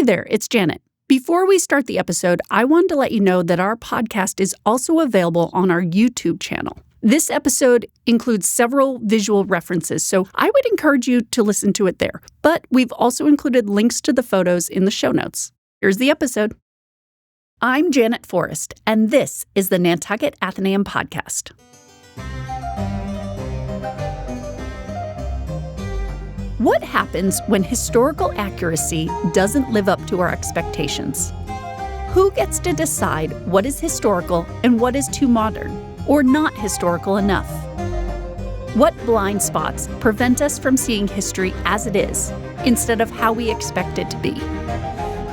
there, it's Janet. Before we start the episode, I wanted to let you know that our podcast is also available on our YouTube channel. This episode includes several visual references, so I would encourage you to listen to it there. But we've also included links to the photos in the show notes. Here's the episode. I'm Janet Forrest, and this is the Nantucket Athenaeum Podcast. What happens when historical accuracy doesn't live up to our expectations? Who gets to decide what is historical and what is too modern or not historical enough? What blind spots prevent us from seeing history as it is instead of how we expect it to be?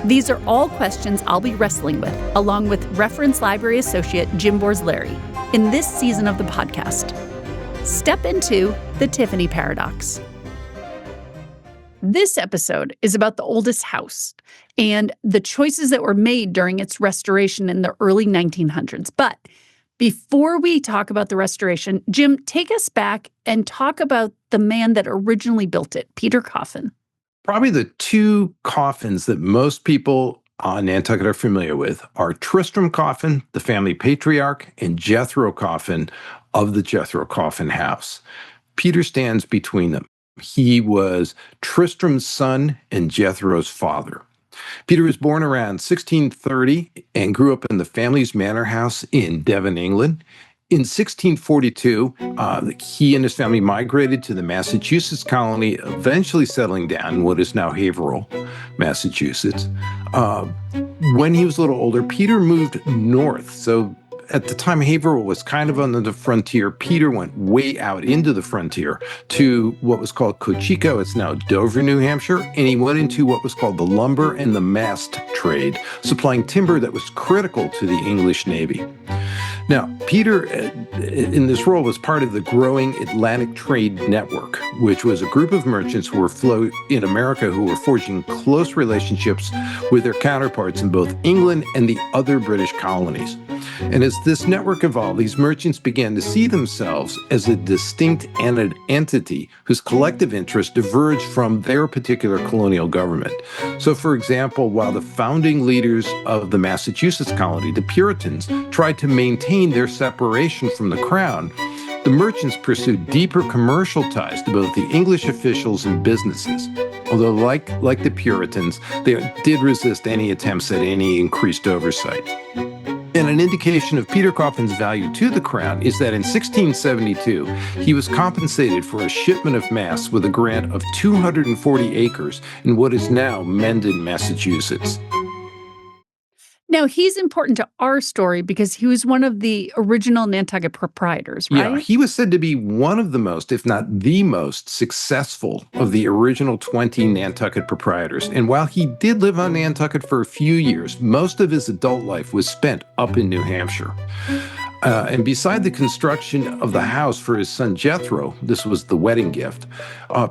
These are all questions I'll be wrestling with, along with Reference Library Associate Jim Borzlari, in this season of the podcast. Step into the Tiffany Paradox. This episode is about the oldest house and the choices that were made during its restoration in the early 1900s. But before we talk about the restoration, Jim, take us back and talk about the man that originally built it, Peter Coffin. Probably the two coffins that most people on Nantucket are familiar with are Tristram Coffin, the family patriarch, and Jethro Coffin of the Jethro Coffin House. Peter stands between them. He was Tristram's son and Jethro's father. Peter was born around 1630 and grew up in the family's manor house in Devon, England. In 1642, he and his family migrated to the Massachusetts colony, eventually settling down in what is now Haverhill, Massachusetts. When he was a little older, Peter moved north. So at the time, Haverhill was kind of on the frontier. Peter went way out into the frontier to what was called Cocheco. It's now Dover, New Hampshire. And he went into what was called the lumber and the mast trade, supplying timber that was critical to the English Navy. Now, Peter, in this role, was part of the growing Atlantic Trade Network, which was a group of merchants who were afloat in America who were forging close relationships with their counterparts in both England and the other British colonies. And as this network evolved, these merchants began to see themselves as a distinct entity whose collective interests diverged from their particular colonial government. So, for example, while the founding leaders of the Massachusetts colony, the Puritans, tried to maintain their separation from the crown, the merchants pursued deeper commercial ties to both the English officials and businesses. Although, like the Puritans, they did resist any attempts at any increased oversight. And an indication of Peter Coffin's value to the crown is that in 1672, he was compensated for a shipment of masts with a grant of 240 acres in what is now Mendon, Massachusetts. Now, he's important to our story because he was one of the original Nantucket proprietors, right? Yeah, he was said to be one of the most, if not the most, successful of the original 20 Nantucket proprietors. And while he did live on Nantucket for a few years, most of his adult life was spent up in New Hampshire. And beside the construction of the house for his son Jethro, this was the wedding gift,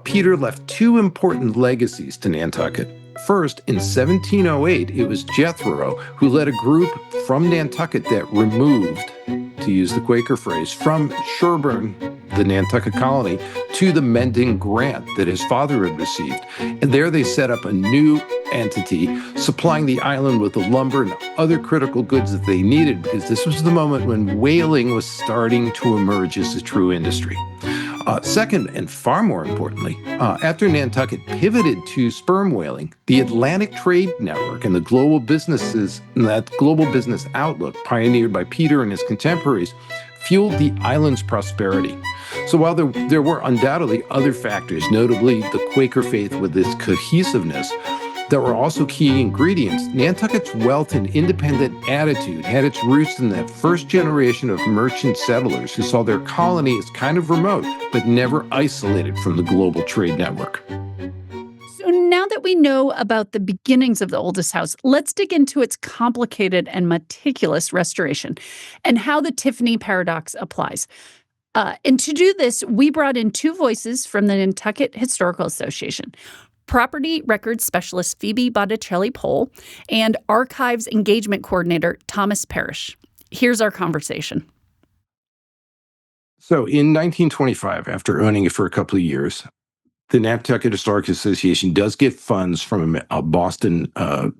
Peter left two important legacies to Nantucket. First, in 1708, it was Jethro who led a group from Nantucket that removed, to use the Quaker phrase, from Sherburne, the Nantucket colony, to the Mendon grant that his father had received. And there they set up a new entity, supplying the island with the lumber and other critical goods that they needed, because this was the moment when whaling was starting to emerge as a true industry. Second, and far more importantly, after Nantucket pivoted to sperm whaling, the Atlantic Trade Network and the global businesses, and that global business outlook pioneered by Peter and his contemporaries, fueled the island's prosperity. So while there were undoubtedly other factors, notably the Quaker faith with its cohesiveness, that were also key ingredients, Nantucket's wealth and independent attitude had its roots in that first generation of merchant settlers who saw their colony as kind of remote, but never isolated from the global trade network. So now that we know about the beginnings of the oldest house, let's dig into its complicated and meticulous restoration and how the Tiffany Paradox applies. And to do this, we brought in two voices from the Nantucket Historical Association. Property Records Specialist Phoebe Botticelli-Pole, and Archives Engagement Coordinator Thomas Parrish. Here's our conversation. So in 1925, after owning it for a couple of years, The Nantucket Historical Association does get funds from a Boston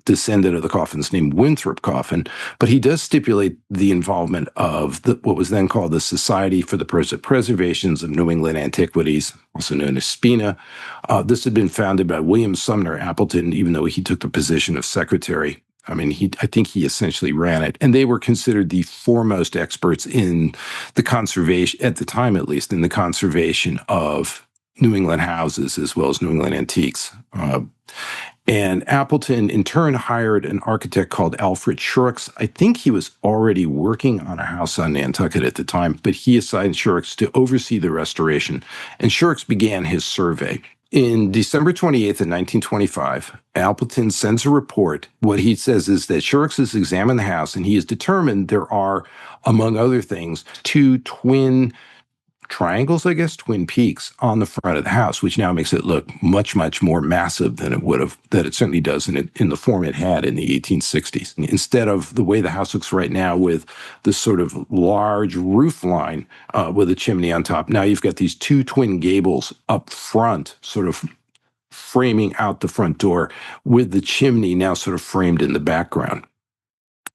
descendant of the Coffins named Winthrop Coffin, but he does stipulate the involvement of what was then called the Society for the Preservations of New England Antiquities, also known as SPINA. This had been founded by William Sumner Appleton, even though he took the position of secretary. I mean, I think he essentially ran it. And they were considered the foremost experts in the conservation, at the time at least, in the conservation of New England houses as well as New England antiques. And Appleton, in turn, hired an architect called Alfred Shurrocks. I think he was already working on a house on Nantucket at the time, but he assigned Shurrocks to oversee the restoration. And Shurrocks began his survey. In December 28th of 1925, Appleton sends a report. What he says is that Shurrocks has examined the house, and he has determined there are, among other things, two twin triangles, I guess, twin peaks on the front of the house, which now makes it look much, much more massive than it would have, that it certainly does in the form it had in the 1860s. Instead of the way the house looks right now with this sort of large roof line with a chimney on top, now you've got these two twin gables up front, sort of framing out the front door, with the chimney now sort of framed in the background.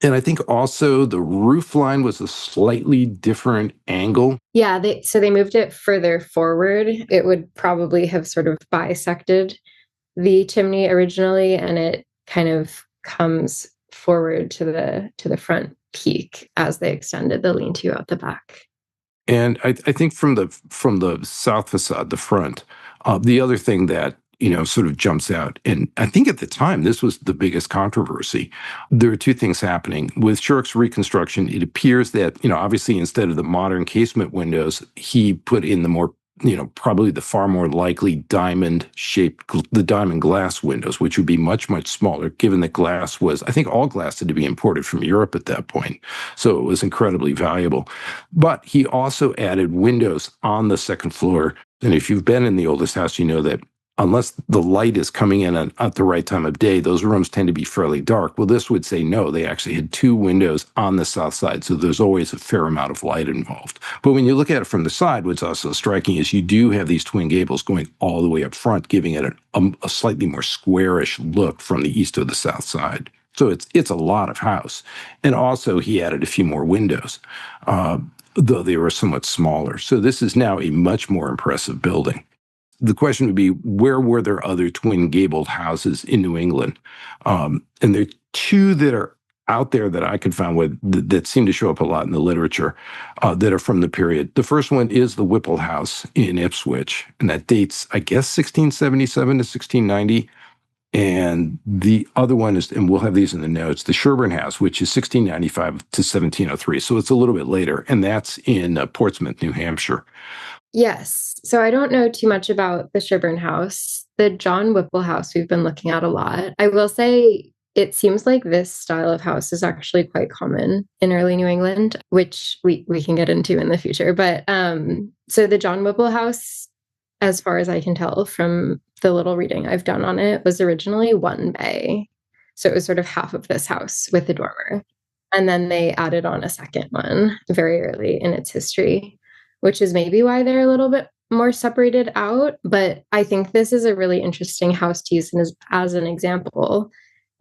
And I think also the roof line was a slightly different angle. Yeah, they moved it further forward. It would probably have sort of bisected the chimney originally, and it kind of comes forward to the front peak as they extended the lean-to out the back. And I think from the south facade, the front, the other thing that sort of jumps out. And I think at the time, this was the biggest controversy. There are two things happening. With Shurrocks' reconstruction, it appears that, obviously instead of the modern casement windows, he put in the more, probably the far more likely the diamond glass windows, which would be much, much smaller, given that glass was, I think all glass had to be imported from Europe at that point. So it was incredibly valuable. But he also added windows on the second floor. And if you've been in the oldest house, you know that unless the light is coming in at the right time of day, those rooms tend to be fairly dark. Well, this would say no. They actually had two windows on the south side, so there's always a fair amount of light involved. But when you look at it from the side, what's also striking is you do have these twin gables going all the way up front, giving it a slightly more squarish look from the east or the south side. So it's a lot of house. And also he added a few more windows, though they were somewhat smaller. So this is now a much more impressive building. The question would be, where were there other twin gabled houses in New England? And there are two that are out there that I could find that seem to show up a lot in the literature that are from the period. The first one is the Whipple house in Ipswich, and that dates, I guess, 1677 to 1690. And the other one is, and we'll have these in the notes, the Sherburne house, which is 1695 to 1703. So it's a little bit later, and that's in Portsmouth, New Hampshire. Yes. So I don't know too much about the Sherburne house. The John Whipple house we've been looking at a lot. I will say it seems like this style of house is actually quite common in early New England, which we can get into in the future. But so the John Whipple house, as far as I can tell from the little reading I've done on it, was originally one bay. So it was sort of half of this house with the dormer. And then they added on a second one very early in its history, which is maybe why they're a little bit more separated out. But I think this is a really interesting house to use as an example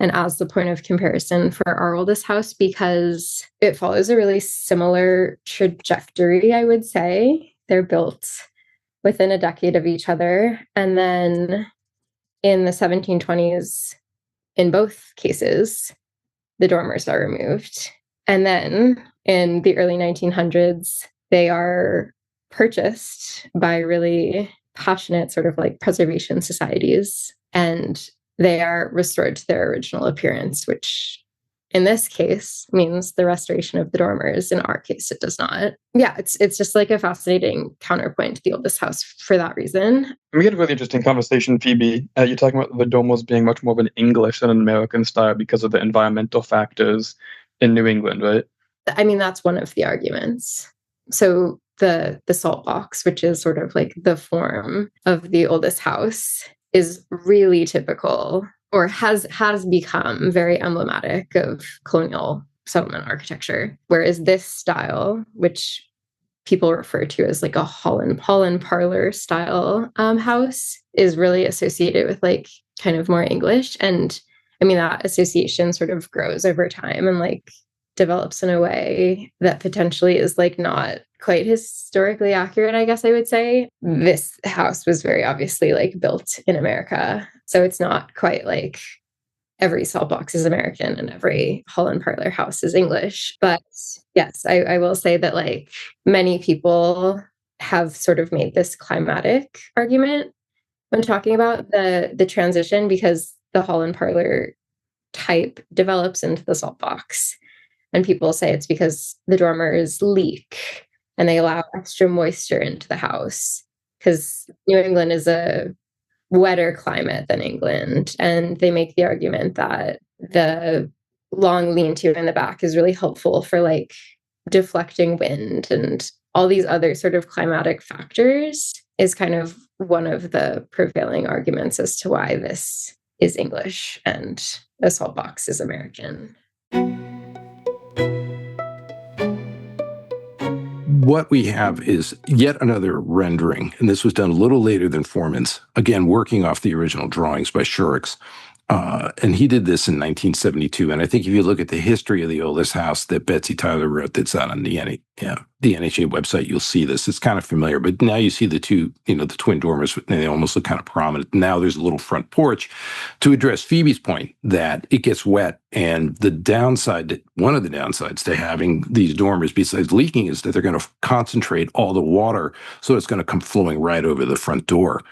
and as the point of comparison for our oldest house, because it follows a really similar trajectory, I would say. They're built within a decade of each other. And then in the 1720s, in both cases, the dormers are removed. And then in the early 1900s, they are purchased by really passionate sort of like preservation societies, and they are restored to their original appearance, which in this case means the restoration of the dormers. In our case, it does not. Yeah, it's just like a fascinating counterpoint to the oldest house for that reason. We had a really interesting conversation, Phoebe. You're talking about the dormers being much more of an English than an American style because of the environmental factors in New England, right? I mean, that's one of the arguments. So the salt box, which is sort of like the form of the oldest house, is really typical, or has become very emblematic of colonial settlement architecture. Whereas this style, which people refer to as like a Holland parlor style house is really associated with like kind of more English. And I mean, that association sort of grows over time and like develops in a way that potentially is like not quite historically accurate, I guess I would say. This house was very obviously like built in America. So it's not quite like every salt box is American and every Holland parlor house is English. But yes, I will say that like many people have sort of made this climatic argument when talking about the transition, because the Holland parlor type develops into the salt box. And people say it's because the dormers leak and they allow extra moisture into the house, because New England is a wetter climate than England. And they make the argument that the long lean-to in the back is really helpful for like deflecting wind and all these other sort of climatic factors is kind of one of the prevailing arguments as to why this is English and the salt box is American. What we have is yet another rendering, and this was done a little later than Forman's, again, working off the original drawings by Shurrocks. And he did this in 1972. And I think if you look at the history of the oldest house that Betsy Tyler wrote that's out on the NHA website, you'll see this. It's kind of familiar. But now you see the two, the twin dormers, and they almost look kind of prominent. Now there's a little front porch to address Phoebe's point that it gets wet. And one of the downsides to having these dormers, besides leaking, is that they're going to concentrate all the water. So it's going to come flowing right over the front door.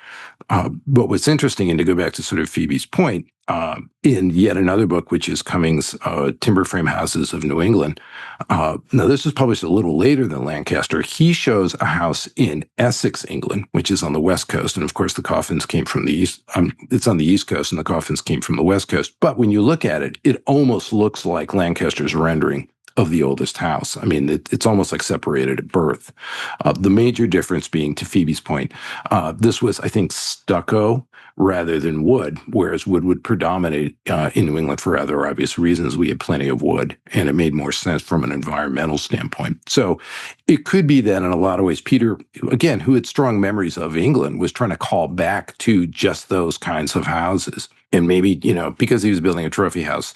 But what's interesting, and to go back to sort of Phoebe's point, in yet another book, which is Cummings' Timber Frame Houses of New England. Now, this was published a little later than Lancaster. He shows a house in Essex, England, which is on the West Coast. And of course, the Coffins came from the East. It's on the East Coast, and the Coffins came from the West Coast. But when you look at it, it almost looks like Lancaster's rendering of the oldest house. I mean, it's almost like separated at birth. The major difference being, to Phoebe's point, this was, I think, stucco rather than wood, whereas wood would predominate in New England for rather obvious reasons. We had plenty of wood, and it made more sense from an environmental standpoint. So it could be that in a lot of ways, Peter, again, who had strong memories of England, was trying to call back to just those kinds of houses. And maybe, because he was building a trophy house,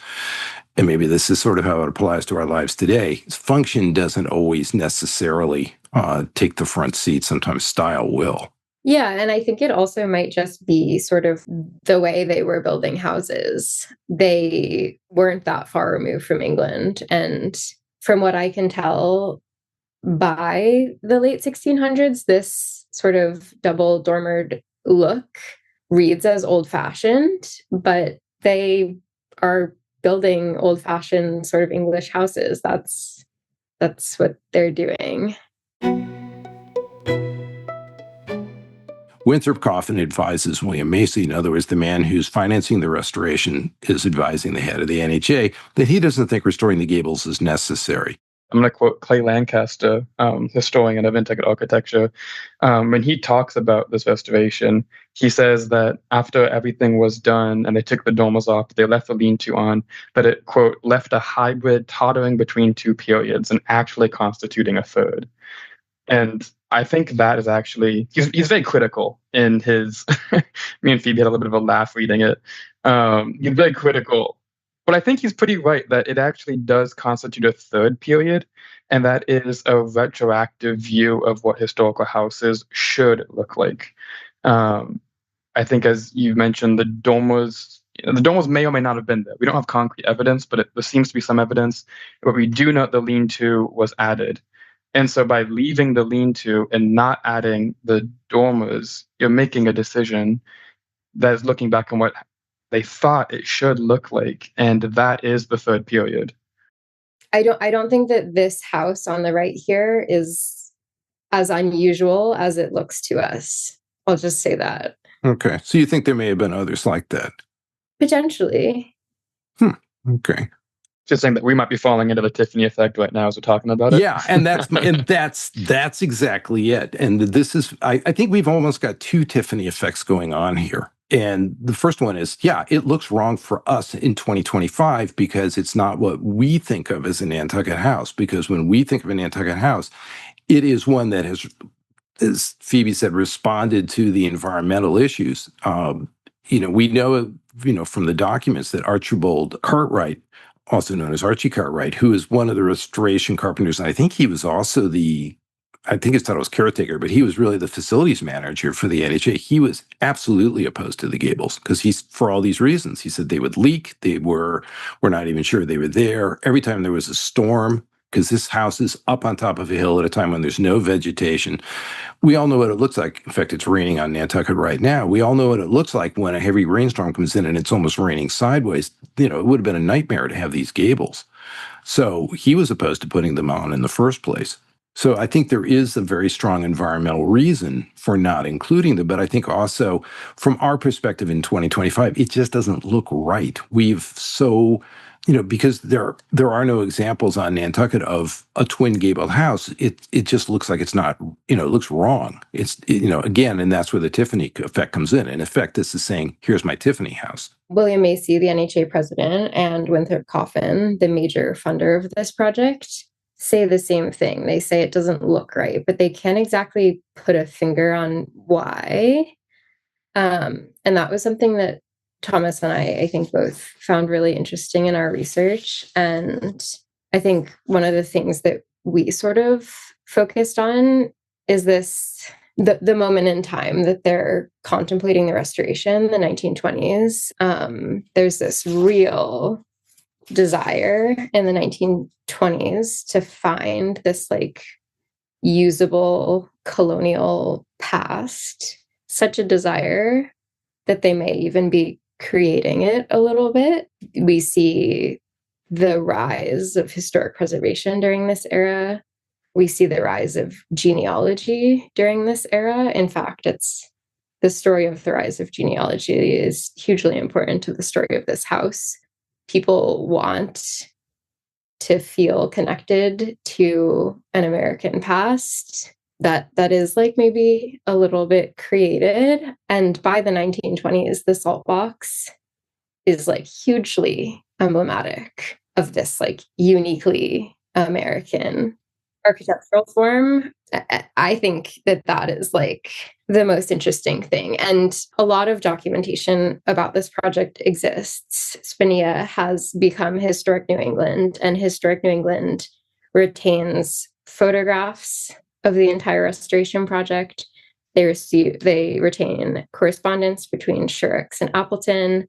and maybe this is sort of how it applies to our lives today, function doesn't always necessarily take the front seat. Sometimes style will. Yeah, and I think it also might just be sort of the way they were building houses. They weren't that far removed from England. And from what I can tell, by the late 1600s, this sort of double dormered look reads as old-fashioned, but they are building old-fashioned sort of English houses. That's what they're doing. Winthrop Coffin advises William Macy, in other words, the man who's financing the restoration is advising the head of the NHA, that he doesn't think restoring the gables is necessary. I'm going to quote Clay Lancaster, historian of Nantucket architecture. When he talks about this restoration, he says that after everything was done and they took the dormers off, they left the lean-to on, but it, quote, left a hybrid tottering between two periods and actually constituting a third. And I think that is actually, he's very critical in his, me and Phoebe had a little bit of a laugh reading it. He's very critical. But I think he's pretty right that it actually does constitute a third period, and that is a retroactive view of what historical houses should look like. I think, as you mentioned, the dormers may or may not have been there. We don't have concrete evidence, but there seems to be some evidence. But we do know the lean-to was added. And so by leaving the lean-to and not adding the dormers, you're making a decision that is looking back on what they thought it should look like, and that is the third period. I don't think that this house on the right here is as unusual as it looks to us. I'll just say that. Okay. So you think there may have been others like that? Potentially. Okay. Just saying that we might be falling into the Tiffany effect right now as we're talking about it. Yeah, and that's exactly it. And this is, I think we've almost got two Tiffany effects going on here. And the first one is, it looks wrong for us in 2025 because it's not what we think of as a Nantucket house. Because when we think of a Nantucket house, it is one that has, as Phoebe said, responded to the environmental issues. We know, from the documents that Archibald Cartwright, also known as Archie Cartwright, who is one of the restoration carpenters, and I think he was also I think his title was caretaker, but he was really the facilities manager for the NHA. He was absolutely opposed to the gables because for all these reasons. He said they would leak. We're not even sure they were there. Every time there was a storm, because this house is up on top of a hill at a time when there's no vegetation. We all know what it looks like. In fact, it's raining on Nantucket right now. We all know what it looks like when a heavy rainstorm comes in and it's almost raining sideways. It would have been a nightmare to have these gables. So he was opposed to putting them on in the first place. So I think there is a very strong environmental reason for not including them. But I think also from our perspective in 2025, it just doesn't look right. Because there are no examples on Nantucket of a twin gabled house, it just looks like it's not, it looks wrong. Again, and that's where the Tiffany effect comes in. In effect, this is saying, here's my Tiffany house. William Macy, the NHA president, and Winthrop Coffin, the major funder of this project, say the same thing. They say it doesn't look right, but they can't exactly put a finger on why. And that was something that Thomas and I think both found really interesting in our research. And I think one of the things that we sort of focused on is the moment in time that they're contemplating the restoration, the 1920s. There's this real desire in the 1920s to find this usable colonial past, such a desire that they may even be creating it a little bit. We see the rise of historic preservation during this era. We see the rise of genealogy during this era. In fact, it's the story of the rise of genealogy is hugely important to the story of this house. People want to feel connected to an American past that is maybe a little bit created. And by the 1920s, the salt box is hugely emblematic of this uniquely American architectural form. I think that is the most interesting thing. And a lot of documentation about this project exists. Spinia has become Historic New England, and Historic New England retains photographs of the entire restoration project. They retain correspondence between Shurrocks and Appleton,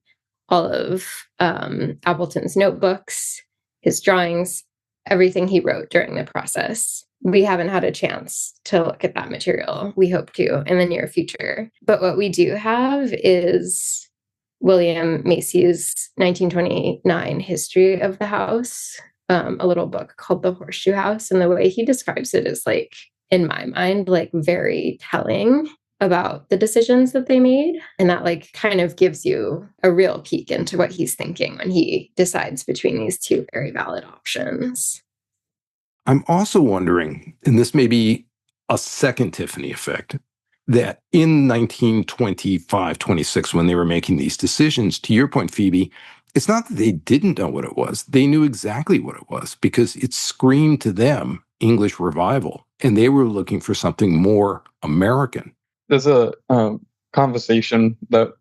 all of Appleton's notebooks, his drawings, everything he wrote during the process. We haven't had a chance to look at that material. We hope to in the near future. But what we do have is William Macy's 1929 history of the house, a little book called The Horseshoe House. And the way he describes it is in my mind, very telling about the decisions that they made. And that kind of gives you a real peek into what he's thinking when he decides between these two very valid options. I'm also wondering, and this may be a second Tiffany effect, that in 1925, 26, when they were making these decisions, to your point, Phoebe, it's not that they didn't know what it was. They knew exactly what it was because it screamed to them English revival, and they were looking for something more American. There's a conversation that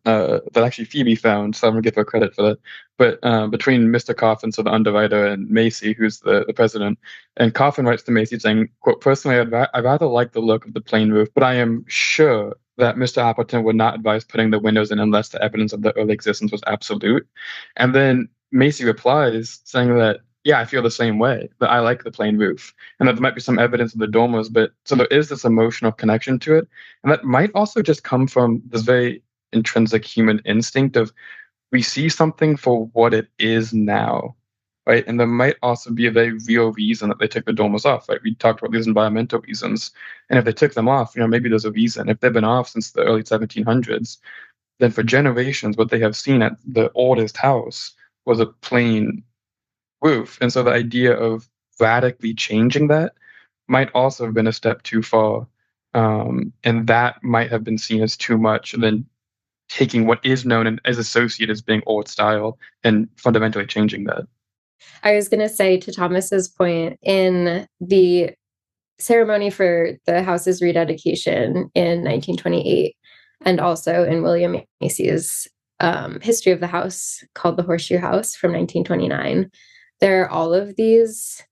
actually Phoebe found, so I'm gonna give her credit for that. But between Mr. Coffin, so the underwriter, and Macy, who's the president, and Coffin writes to Macy saying, quote, "Personally, I rather like the look of the plain roof, but I am sure that Mr. Appleton would not advise putting the windows in unless the evidence of the early existence was absolute." And then Macy replies saying that, yeah, I feel the same way, that I like the plain roof, and that there might be some evidence of the dormers, but so there is this emotional connection to it. And that might also just come from this very intrinsic human instinct of we see something for what it is now, right? And there might also be a very real reason that they took the dormers off, right? We talked about these environmental reasons. And if they took them off, maybe there's a reason. If they've been off since the early 1700s, then for generations, what they have seen at the oldest house was a plain roof. And so the idea of radically changing that might also have been a step too far. And that might have been seen as too much, and then taking what is known and as associated as being old style and fundamentally changing that. I was going to say, to Thomas's point, in the ceremony for the house's rededication in 1928, and also in William Macy's History of the House called The Horseshoe House from 1929. There are all of these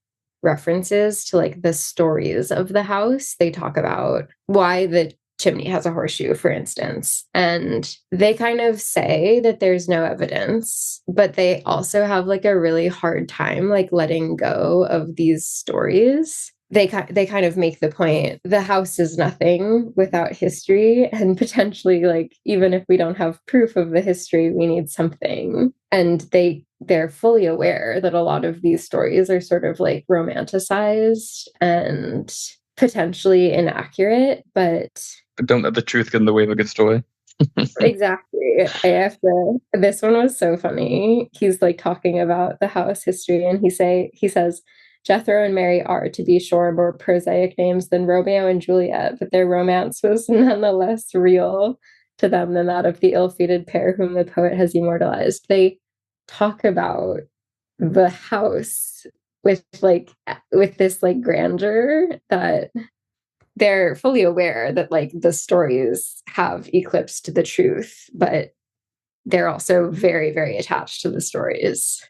references to like the stories of the house. They talk about why the chimney has a horseshoe, for instance. And they kind of say that there's no evidence, but they also have like a really hard time like letting go of these stories. They kind of make the point, the house is nothing without history, and potentially like even if we don't have proof of the history, we need something. And they're fully aware that a lot of these stories are sort of like romanticized and potentially inaccurate, but don't let the truth get in the way of a good story. exactly. This one was so funny. He's like talking about the house history, and he says, Jethro and Mary are, to be sure, more prosaic names than Romeo and Juliet, but their romance was nonetheless real to them than that of the ill-fated pair whom the poet has immortalized. They talk about the house with this like grandeur that they're fully aware that like the stories have eclipsed the truth, but they're also very, very attached to the stories.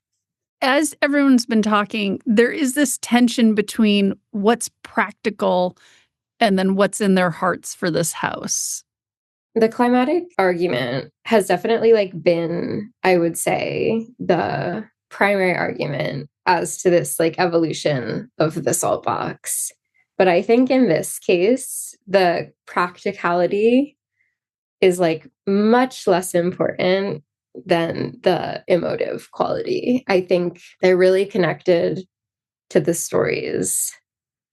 As everyone's been talking, there is this tension between what's practical and then what's in their hearts for this house. The climatic argument has definitely like been, I would say, the primary argument as to this like evolution of the salt box. But I think in this case, the practicality is like much less important than the emotive quality. I think they're really connected to the stories.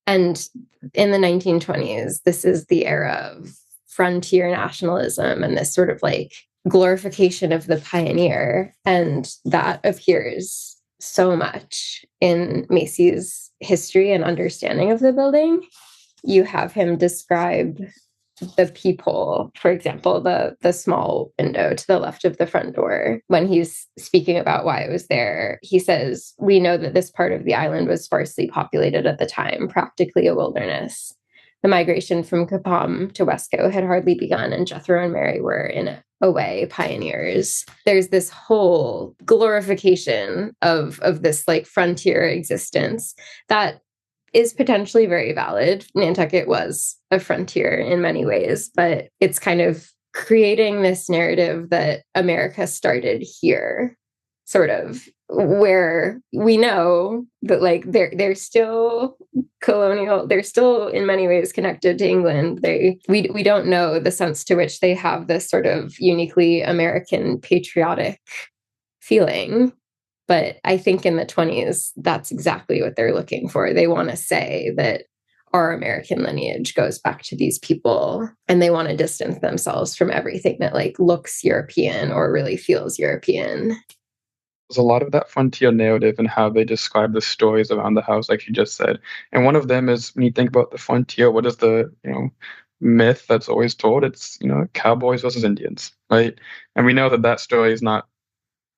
And in the 1920s, this is the era of frontier nationalism and this sort of like glorification of the pioneer. And that appears so much in Macy's history and understanding of the building. You have him describe the peephole, for example, the small window to the left of the front door. When he's speaking about why it was there, he says, "We know that this part of the island was sparsely populated at the time, practically a wilderness. The migration from Capam to Westcote had hardly begun, and Jethro and Mary were, in a way, pioneers." There's this whole glorification of this like frontier existence that is potentially very valid. Nantucket was a frontier in many ways, but it's kind of creating this narrative that America started here, sort of, where we know that like they're still colonial, they're still in many ways connected to England. We don't know the sense to which they have this sort of uniquely American patriotic feeling. But I think in the 20s, that's exactly what they're looking for. They want to say that our American lineage goes back to these people, and they want to distance themselves from everything that like looks European or really feels European. There's a lot of that frontier narrative and how they describe the stories around the house, like you just said. And one of them is, when you think about the frontier, what is the myth that's always told? It's cowboys versus Indians, right? And we know that story is not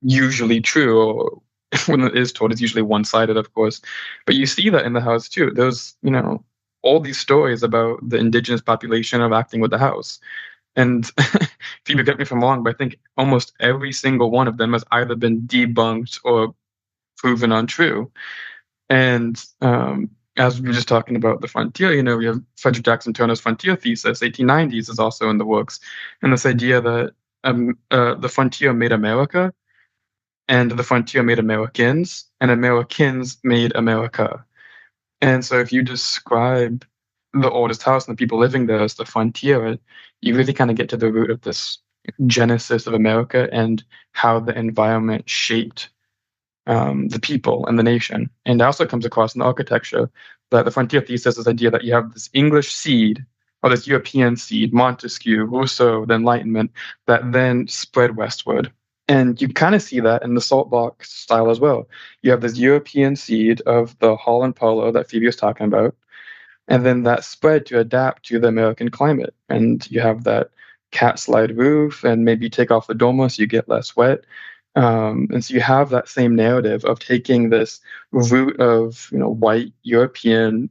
usually true, or when it is told, it's usually one-sided, of course. But you see that in the house too. There's all these stories about the indigenous population interacting with the house. And people get me if I'm wrong, but I think almost every single one of them has either been debunked or proven untrue. And as we were just talking about the frontier, we have Frederick Jackson Turner's frontier thesis, 1890s, is also in the works. And this idea that the frontier made America, and the frontier made Americans, and Americans made America. And so if you describe the oldest house and the people living there as the frontier, you really kind of get to the root of this genesis of America and how the environment shaped the people and the nation. And it also comes across in the architecture that the frontier thesis is the idea that you have this English seed, or this European seed, Montesquieu, Rousseau, the Enlightenment, that then spread westward. And you kind of see that in the salt box style as well. You have this European seed of the Holland polo that Phoebe was talking about, and then that spread to adapt to the American climate. And you have that cat slide roof, and maybe take off the dormer so you get less wet. And so you have that same narrative of taking this root of white European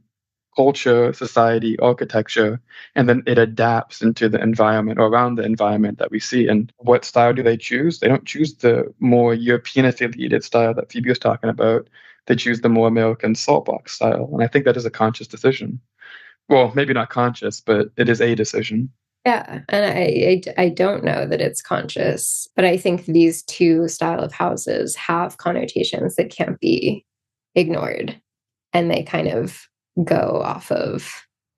culture, society, architecture, and then it adapts into the environment or around the environment that we see. And what style do they choose? They don't choose the more European affiliated style that Phoebe was talking about. They choose the more American saltbox style. And I think that is a conscious decision. Well, maybe not conscious, but it is a decision. Yeah, and I don't know that it's conscious, but I think these two style of houses have connotations that can't be ignored, and they kind of go off of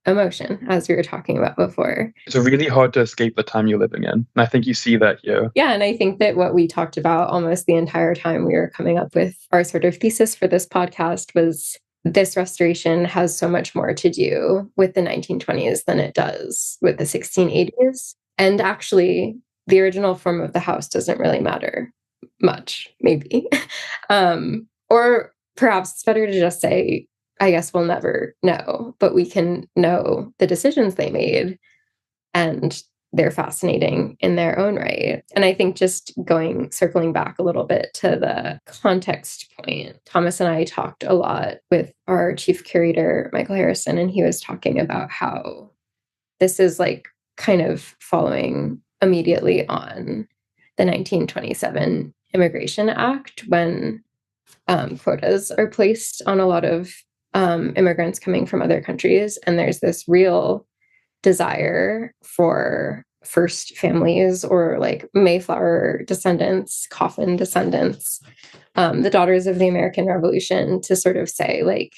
emotion, as we were talking about before. It's really hard to escape the time you're living in, and I think you see that here. Yeah, and I think that what we talked about almost the entire time we were coming up with our sort of thesis for this podcast was this restoration has so much more to do with the 1920s than it does with the 1680s. And actually, the original form of the house doesn't really matter much, maybe. Or perhaps it's better to just say, I guess we'll never know, but we can know the decisions they made, and they're fascinating in their own right. And I think just circling back a little bit to the context point, Thomas and I talked a lot with our chief curator, Michael Harrison, and he was talking about how this is like kind of following immediately on the 1927 Immigration Act, when quotas are placed on a lot of immigrants coming from other countries. And there's this real desire for first families or like Mayflower descendants, Coffin descendants, the daughters of the American Revolution, to sort of say like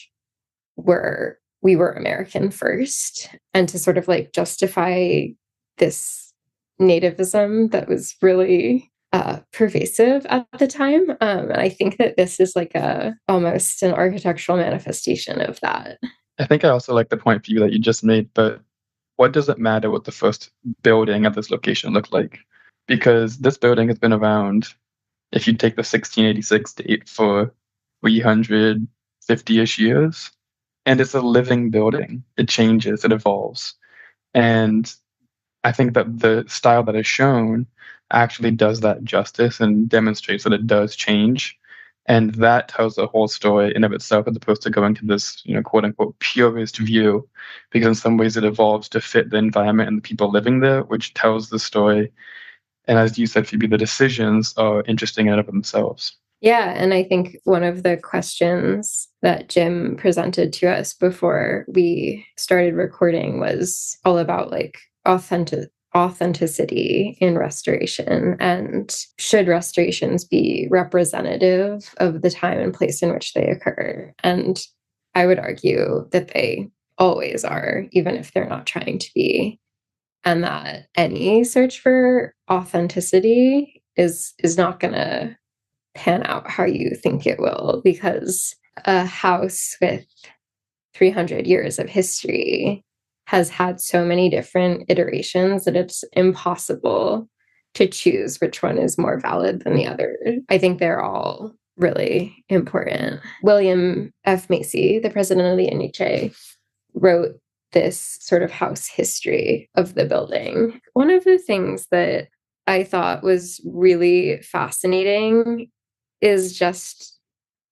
we were American first, and to sort of like justify this nativism that was really pervasive at the time. And I think that this is like almost an architectural manifestation of that. I think I also like the point for you that you just made, but what does it matter what the first building at this location looked like? Because this building has been around, if you take the 1686 date, for 350-ish years. And it's a living building. It changes, it evolves. And I think that the style that is shown actually does that justice and demonstrates that it does change. And that tells the whole story in of itself, as opposed to going to this, quote unquote, purist view, because in some ways it evolves to fit the environment and the people living there, which tells the story. And as you said, Phoebe, the decisions are interesting in and of themselves. Yeah, and I think one of the questions that Jim presented to us before we started recording was all about like authenticity in restoration, and should restorations be representative of the time and place in which they occur. And I would argue that they always are, even if they're not trying to be, and that any search for authenticity is not going to pan out how you think it will, because a house with 300 years of history has had so many different iterations that it's impossible to choose which one is more valid than the other. I think they're all really important. William F. Macy, the president of the NHA, wrote this sort of house history of the building. One of the things that I thought was really fascinating is just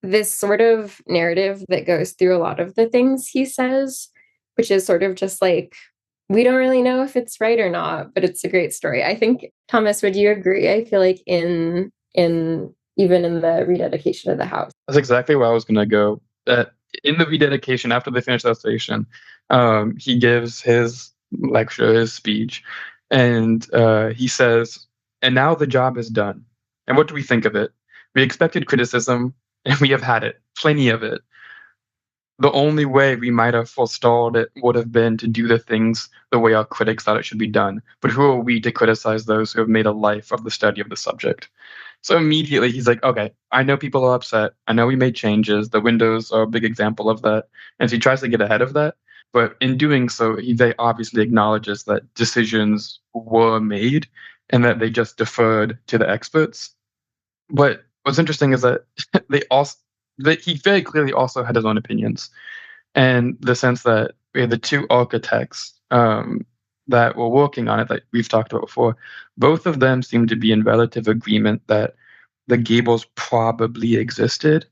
this sort of narrative that goes through a lot of the things he says, which is sort of just like, we don't really know if it's right or not, but it's a great story. I think, Thomas, would you agree? I feel like in even in the rededication of the house. That's exactly where I was going to go. In the rededication, after they finish that station, he gives his lecture, his speech, and he says, "And now the job is done. And what do we think of it? We expected criticism, and we have had it, plenty of it. The only way we might have forestalled it would have been to do the things the way our critics thought it should be done. But who are we to criticize those who have made a life of the study of the subject?" So immediately he's like, okay, I know people are upset. I know we made changes. The windows are a big example of that. And so he tries to get ahead of that. But in doing so, he very obviously acknowledges that decisions were made and that they just deferred to the experts. But what's interesting is that he very clearly also had his own opinions, and the sense that we had the two architects that were working on it that we've talked about before, both of them seem to be in relative agreement that the gables probably existed,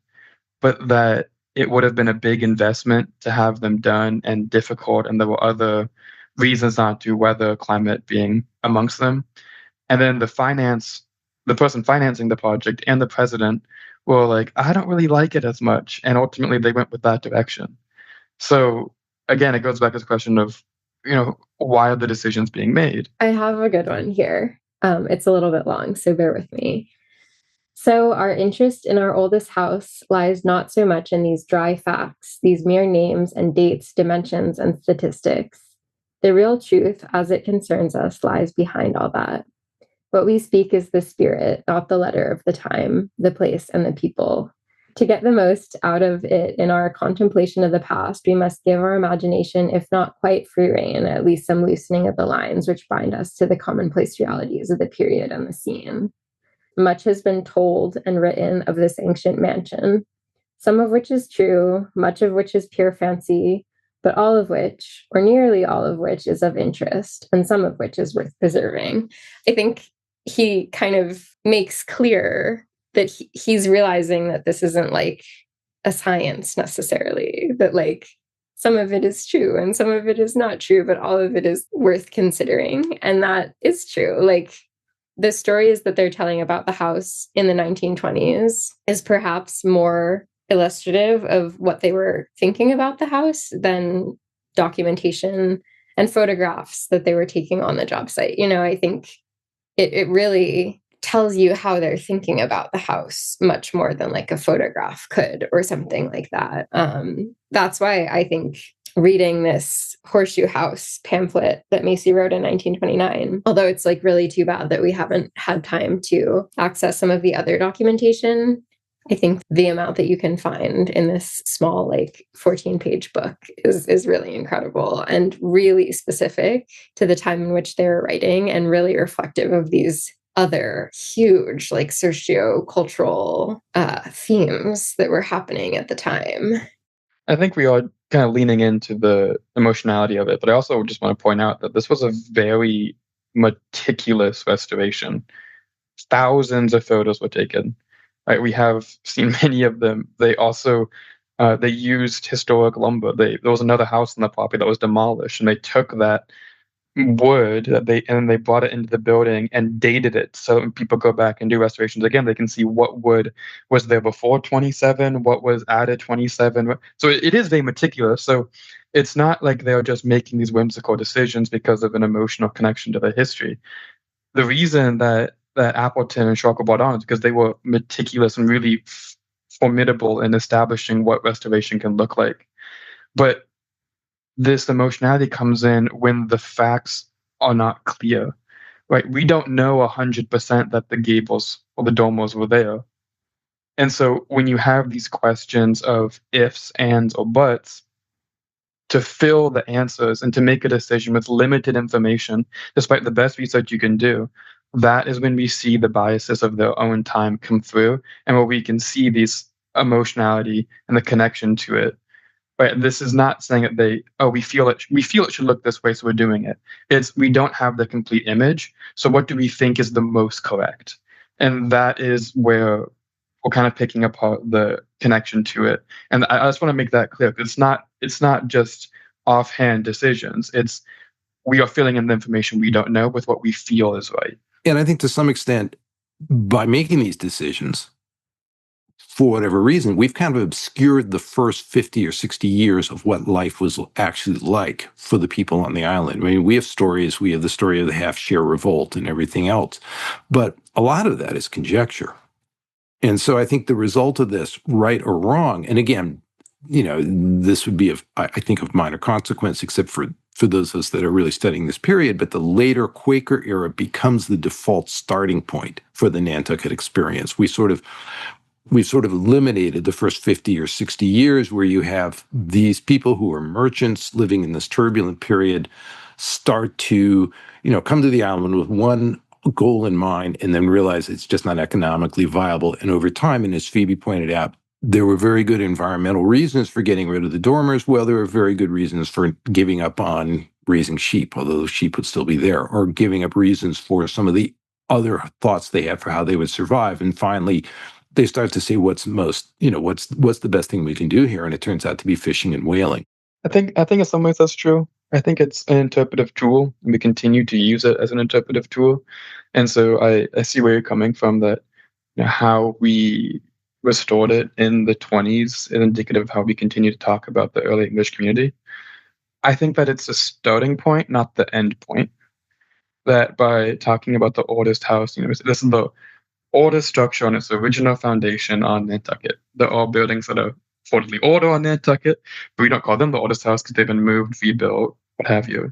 but that it would have been a big investment to have them done and difficult, and there were other reasons not to, weather, climate being amongst them. And then the person financing the project and the president were like, I don't really like it as much. And ultimately they went with that direction. So again, it goes back to the question of, why are the decisions being made? I have a good one here. It's a little bit long, so bear with me. So our interest in our oldest house lies not so much in these dry facts, these mere names and dates, dimensions, and statistics. The real truth, as it concerns us, lies behind all that. What we speak is the spirit, not the letter of the time, the place, and the people. To get the most out of it in our contemplation of the past, we must give our imagination, if not quite free rein, at least some loosening of the lines which bind us to the commonplace realities of the period and the scene. Much has been told and written of this ancient mansion, some of which is true, much of which is pure fancy, but all of which, or nearly all of which, is of interest, and some of which is worth preserving. I think he kind of makes clear that he's realizing that this isn't like a science necessarily, that like some of it is true and some of it is not true, but all of it is worth considering. And that is true. Like the stories that they're telling about the house in the 1920s is perhaps more illustrative of what they were thinking about the house than documentation and photographs that they were taking on the job site. I think it really tells you how they're thinking about the house much more than like a photograph could or something like that. That's why I think reading this Horseshoe House pamphlet that Macy wrote in 1929, although it's like really too bad that we haven't had time to access some of the other documentation, I think the amount that you can find in this small, like 14-page book is really incredible and really specific to the time in which they were writing and really reflective of these other huge, like socio-cultural themes that were happening at the time. I think we are kind of leaning into the emotionality of it, but I also just want to point out that this was a very meticulous restoration. Thousands of photos were taken. Right, we have seen many of them. They also they used historic lumber. There was another house on the property that was demolished, and they took that wood and they brought it into the building and dated it. So when people go back and do restorations again, they can see what wood was there before 27, what was added 27. So it is very meticulous. So it's not like they're just making these whimsical decisions because of an emotional connection to the history. The reason that Appleton and Shurrocks brought on is because they were meticulous and really formidable in establishing what restoration can look like. But this emotionality comes in when the facts are not clear, right? We don't know 100% that the gables or the dormers were there. And so when you have these questions of ifs, ands, or buts, to fill the answers and to make a decision with limited information, despite the best research you can do, that is when we see the biases of their own time come through and where we can see these emotionality and the connection to it. Right. This is not saying that we feel it should look this way, so we're doing it. It's we don't have the complete image. So what do we think is the most correct? And that is where we're kind of picking apart the connection to it. And I just want to make that clear. It's not just offhand decisions. It's we are filling in the information we don't know with what we feel is right. And I think to some extent, by making these decisions, for whatever reason, we've kind of obscured the first 50 or 60 years of what life was actually like for the people on the island. I mean, we have stories. We have the story of the half-share revolt and everything else. But a lot of that is conjecture. And so I think the result of this, right or wrong, and again, this would be, I think, of minor consequence, except for those of us that are really studying this period, but the later Quaker era becomes the default starting point for the Nantucket experience. We've sort of eliminated the first 50 or 60 years where you have these people who are merchants living in this turbulent period start to, come to the island with one goal in mind and then realize it's just not economically viable. And over time, and as Phoebe pointed out, there were very good environmental reasons for getting rid of the dormers. Well, there were very good reasons for giving up on raising sheep, although the sheep would still be there, or giving up reasons for some of the other thoughts they had for how they would survive. And finally, they start to see what's the best thing we can do here, and it turns out to be fishing and whaling. I think in some ways that's true. I think it's an interpretive tool, and we continue to use it as an interpretive tool. And so I see where you're coming from, that how we restored it in the 20s is indicative of how we continue to talk about the early English community. I think that it's a starting point, not the end point. That by talking about the oldest house, this is the oldest structure on its original foundation on Nantucket. They're all buildings that are reportedly older on Nantucket, but we don't call them the oldest house because they've been moved, rebuilt, what have you.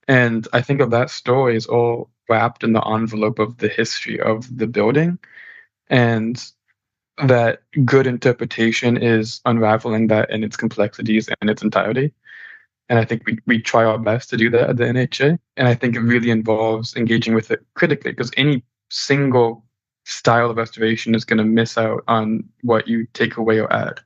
And I think of that story is all wrapped in the envelope of the history of the building. And that good interpretation is unraveling that in its complexities and its entirety. And I think we try our best to do that at the NHA. And I think it really involves engaging with it critically, because any single style of restoration is going to miss out on what you take away or add.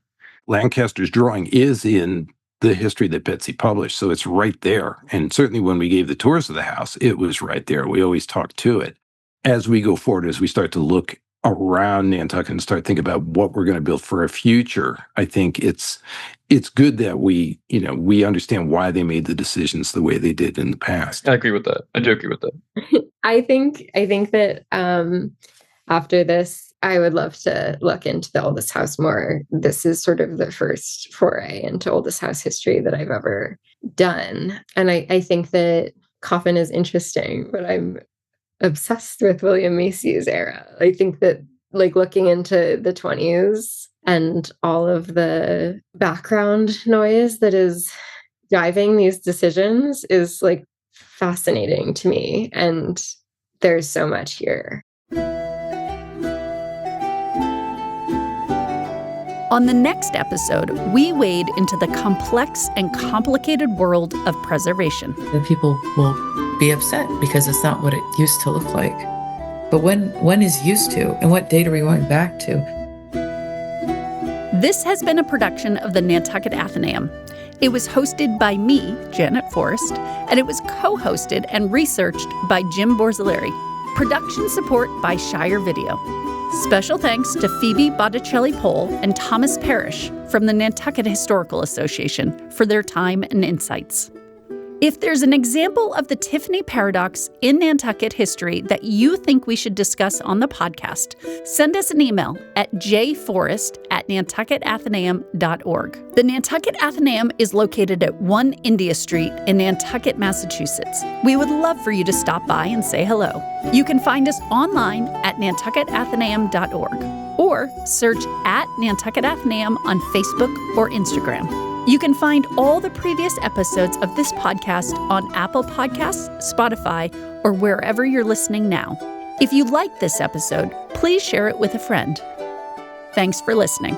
Lancaster's drawing is in the history that Betsy published, so it's right there. And certainly when we gave the tours of the house, it was right there. We always talk to it. As we go forward, as we start to look around Nantucket and start thinking about what we're going to build for a future, I think it's good that we understand why they made the decisions the way they did in the past. I agree with that. I do agree with that. I think that after this, I would love to look into the oldest house more. This is sort of the first foray into oldest house history that I've ever done. And I think that Coffin is interesting, but I'm obsessed with William Macy's era. I think that looking into the 20s and all of the background noise that is driving these decisions is fascinating to me. And there's so much here. On the next episode, we wade into the complex and complicated world of preservation. The people will be upset because it's not what it used to look like. But when is used to, and what date are we going back to? This has been a production of the Nantucket Athenaeum. It was hosted by me, Janet Forrest, and it was co-hosted and researched by Jim Borzilleri. Production support by Shire Video. Special thanks to Phoebe Botticelli-Pole and Thomas Parrish from the Nantucket Historical Association for their time and insights. If there's an example of the Tiffany Paradox in Nantucket history that you think we should discuss on the podcast, send us an email at jforrest@nantucketathenaeum.org. The Nantucket Athenaeum is located at 1 India Street in Nantucket, Massachusetts. We would love for you to stop by and say hello. You can find us online at nantucketathenaeum.org or search at Nantucket Athenaeum on Facebook or Instagram. You can find all the previous episodes of this podcast on Apple Podcasts, Spotify, or wherever you're listening now. If you liked this episode, please share it with a friend. Thanks for listening.